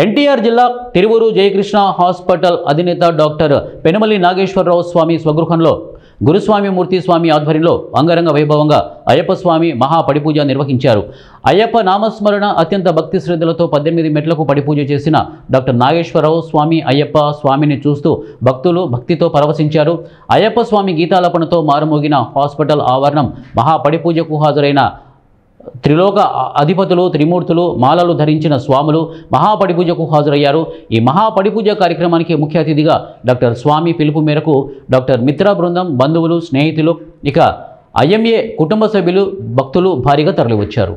ఎన్టీఆర్ జిల్లా తిరువూరు జయకృష్ణ హాస్పిటల్ అధినేత డాక్టర్ పెనుమలి నాగేశ్వరరావు స్వామి స్వగృహంలో గురుస్వామి మూర్తి స్వామి ఆధ్వర్యంలో అంగరంగ వైభవంగా అయ్యప్ప స్వామి మహాపడిపూజ నిర్వహించారు. అయ్యప్ప నామస్మరణ అత్యంత భక్తి శ్రద్ధలతో 18 మెట్లకు పడిపూజ చేసిన డాక్టర్ నాగేశ్వరరావు స్వామి అయ్యప్ప స్వామిని చూస్తూ భక్తులు భక్తితో పరవశించారు. అయ్యప్ప స్వామి గీతాలపనతో మారుమోగిన హాస్పిటల్ ఆవరణం మహాపడిపూజకు హాజరైన త్రిలోక అధిపతులు త్రిమూర్తులు మాలలు ధరించిన స్వాములు మహాపడిపూజకు హాజరయ్యారు. ఈ మహాపడిపూజ కార్యక్రమానికి ముఖ్య అతిథిగా డాక్టర్ స్వామి పిలుపు మేరకు డాక్టర్ మిత్ర బృందం, బంధువులు, స్నేహితులు, ఇక ఐఎంఏ కుటుంబ సభ్యులు, భక్తులు భారీగా తరలివచ్చారు.